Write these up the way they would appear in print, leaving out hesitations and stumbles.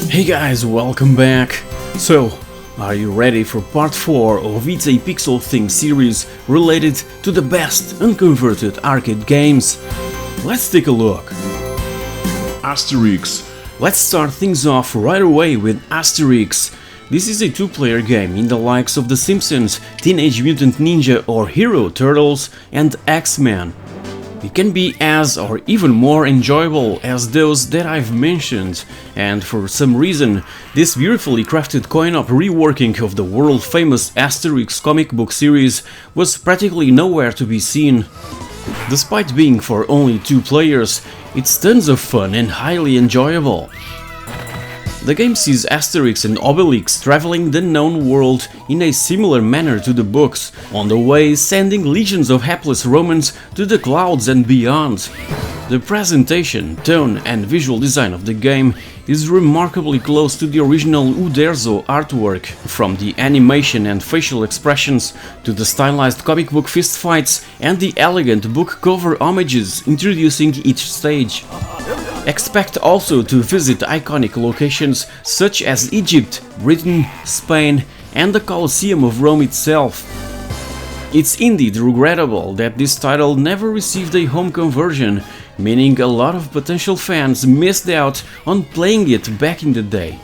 Hey guys, welcome back! So, are you ready for part 4 of It's a PixelThing series related to the best unconverted arcade games? Let's take a look! Asterix. Let's start things off right away with Asterix. This is a two-player game in the likes of The Simpsons, Teenage Mutant Ninja or Hero Turtles, and X-Men. It can be as or even more enjoyable as those that I've mentioned, and for some reason, this beautifully crafted coin-op reworking of the world-famous Asterix comic book series was practically nowhere to be seen. Despite being for only 2 players, it's tons of fun and highly enjoyable. The game sees Asterix and Obelix traveling the known world in a similar manner to the books, on the way sending legions of hapless Romans to the clouds and beyond. The presentation, tone and visual design of the game is remarkably close to the original Uderzo artwork, from the animation and facial expressions to the stylized comic book fistfights and the elegant book cover homages introducing each stage. Expect also to visit iconic locations such as Egypt, Britain, Spain and the Colosseum of Rome itself. It's indeed regrettable that this title never received a home conversion, meaning a lot of potential fans missed out on playing it back in the day.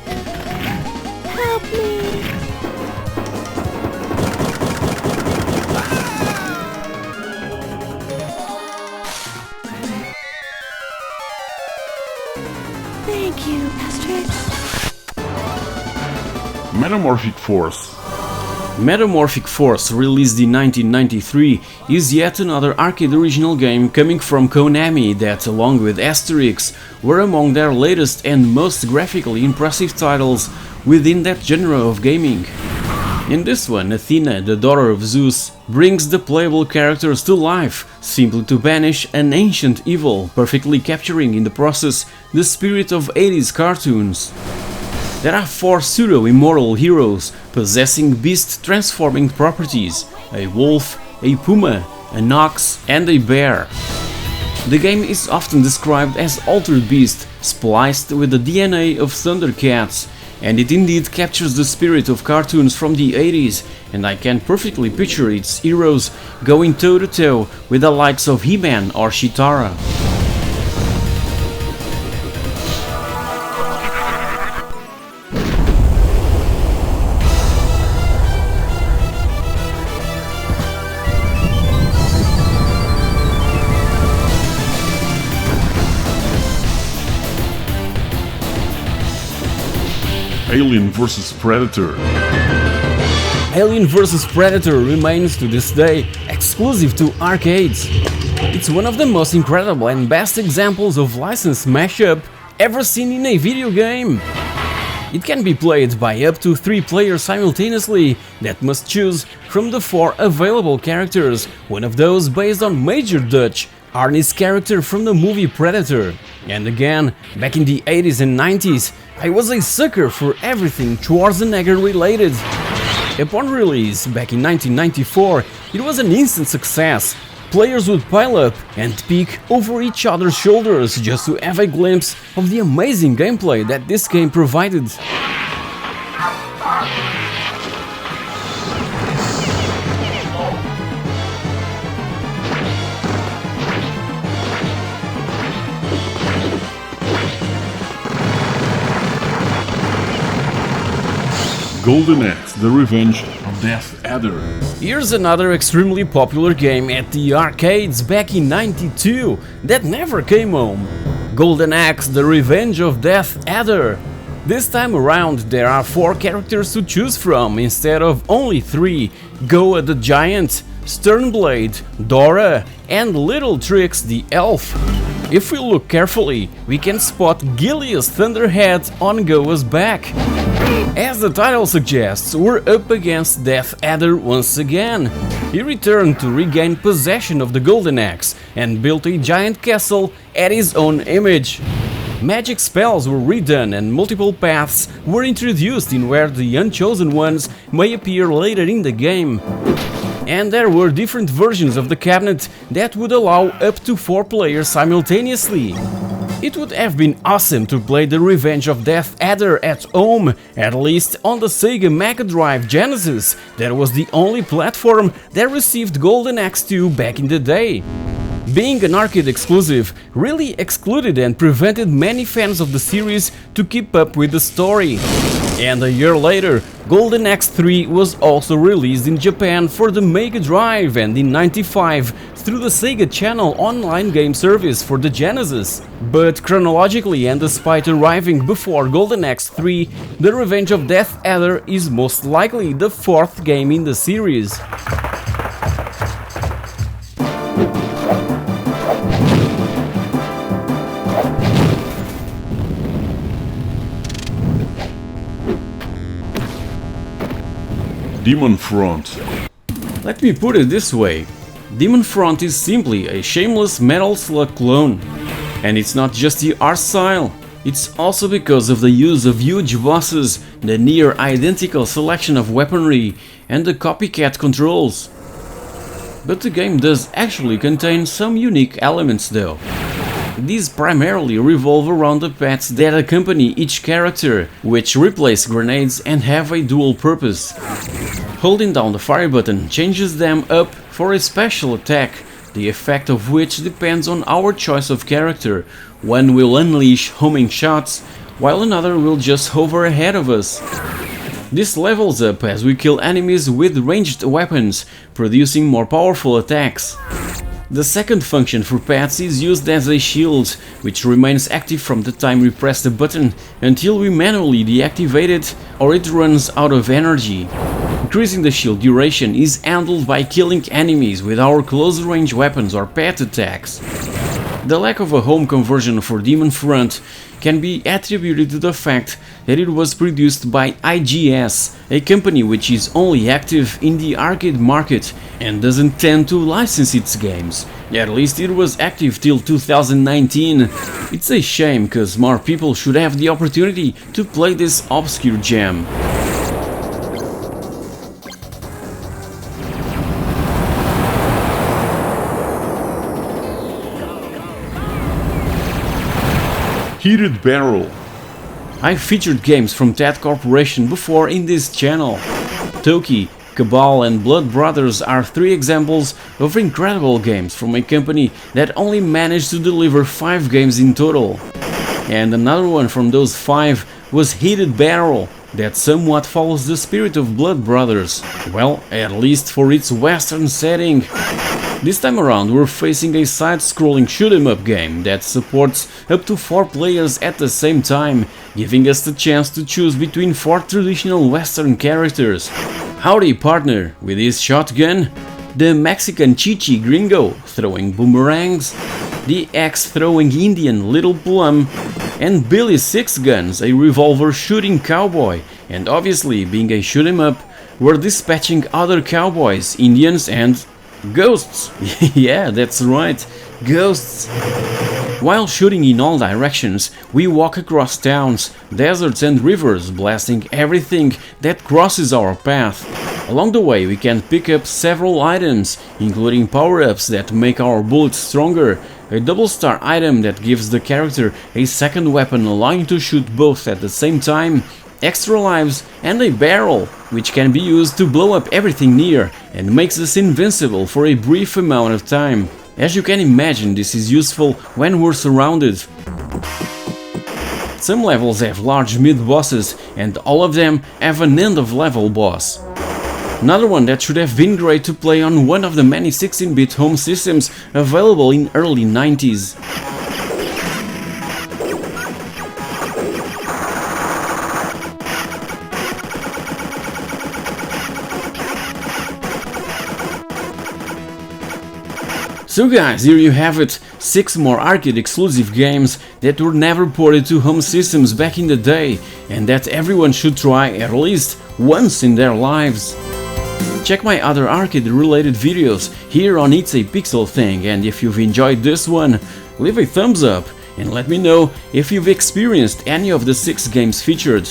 Help me! Thank you, Asterix. Metamorphic Force. Metamorphic Force, released in 1993, is yet another arcade original game coming from Konami that, along with Asterix, were among their latest and most graphically impressive titles within that genre of gaming. In this one, Athena, the daughter of Zeus, brings the playable characters to life, simply to banish an ancient evil, perfectly capturing in the process the spirit of 80s cartoons. There are 4 pseudo-immortal heroes possessing beast-transforming properties: a wolf, a puma, an ox and a bear. The game is often described as Altered Beast, spliced with the DNA of Thundercats, and it indeed captures the spirit of cartoons from the 80s, and I can perfectly picture its heroes going toe-to-toe with the likes of He-Man or Chitara. Alien vs Predator. Alien vs Predator remains to this day exclusive to arcades. It's one of the most incredible and best examples of licensed mashup ever seen in a video game. It can be played by up to 3 players simultaneously that must choose from the 4 available characters, one of those based on Major Dutch, Arnie's character from the movie Predator. And again, back in the 80s and 90s, I was a sucker for everything Schwarzenegger related. Upon release, back in 1994, it was an instant success. Players would pile up and peek over each other's shoulders just to have a glimpse of the amazing gameplay that this game provided. Golden Axe, The Revenge of Death Adder. Here's another extremely popular game at the arcades back in '92 that never came home. Golden Axe, The Revenge of Death Adder. This time around there are 4 characters to choose from instead of only 3: Goa the Giant, Sternblade, Dora and Little Trix the Elf. If we look carefully, we can spot Gilia's Thunderhead on Goa's back. As the title suggests, we're up against Death Adder once again. He returned to regain possession of the Golden Axe and built a giant castle at his own image. Magic spells were redone and multiple paths were introduced in where the Unchosen Ones may appear later in the game. And there were different versions of the cabinet that would allow up to 4 players simultaneously. It would have been awesome to play the Revenge of Death Adder at home, at least on the Sega Mega Drive Genesis. That was the only platform that received Golden Axe-2 back in the day. Being an arcade exclusive really excluded and prevented many fans of the series to keep up with the story. And a year later, Golden Axe-3 was also released in Japan for the Mega Drive and in '95 through the Sega Channel online game service for the Genesis. But chronologically and despite arriving before Golden Axe-3, The Revenge of Death Adder is most likely the fourth game in the series. Demon Front. Let me put it this way, Demon Front is simply a shameless Metal Slug clone. And it's not just the art style, it's also because of the use of huge bosses, the near identical selection of weaponry, and the copycat controls. But the game does actually contain some unique elements though. These primarily revolve around the pets that accompany each character, which replace grenades and have a dual purpose. Holding down the fire button changes them up for a special attack, the effect of which depends on our choice of character. One will unleash homing shots, while another will just hover ahead of us. This levels up as we kill enemies with ranged weapons, producing more powerful attacks. The second function for pets is used as a shield, which remains active from the time we press the button until we manually deactivate it or it runs out of energy. Increasing the shield duration is handled by killing enemies with our close-range weapons or pet attacks. The lack of a home conversion for Demon Front can be attributed to the fact that it was produced by IGS, a company which is only active in the arcade market and doesn't tend to license its games. At least it was active till 2019. It's a shame, cause more people should have the opportunity to play this obscure gem. Heated Barrel. I've featured games from that corporation before in this channel. Toki, Cabal and Blood Brothers are three examples of incredible games from a company that only managed to deliver 5 games in total. And another one from those 5 was Heated Barrel, that somewhat follows the spirit of Blood Brothers, well, at least for its western setting. This time around we're facing a side-scrolling shoot-'em-up game that supports up to 4 players at the same time, giving us the chance to choose between 4 traditional western characters. Howdy partner, with his shotgun, the Mexican Chichi Gringo throwing boomerangs, the axe-throwing Indian Little Plum, and Billy Six Guns, a revolver-shooting cowboy, and obviously being a shoot-'em-up, we're dispatching other cowboys, Indians and ghosts. Yeah, that's right, ghosts. While shooting in all directions, we walk across towns, deserts and rivers, blasting everything that crosses our path. Along the way we can pick up several items, including power-ups that make our bullets stronger, a double star item that gives the character a second weapon allowing to shoot both at the same time, extra lives, and a barrel, which can be used to blow up everything near and makes us invincible for a brief amount of time. As you can imagine, this is useful when we're surrounded. Some levels have large mid-bosses and all of them have an end-of-level boss. Another one that should have been great to play on one of the many 16-bit home systems available in early 90s. So guys, here you have it, 6 more arcade exclusive games that were never ported to home systems back in the day and that everyone should try at least once in their lives. Check my other arcade related videos here on It's a Pixel Thing, and if you've enjoyed this one, leave a thumbs up and let me know if you've experienced any of the 6 games featured.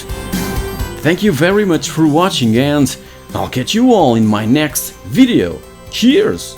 Thank you very much for watching and I'll catch you all in my next video. Cheers!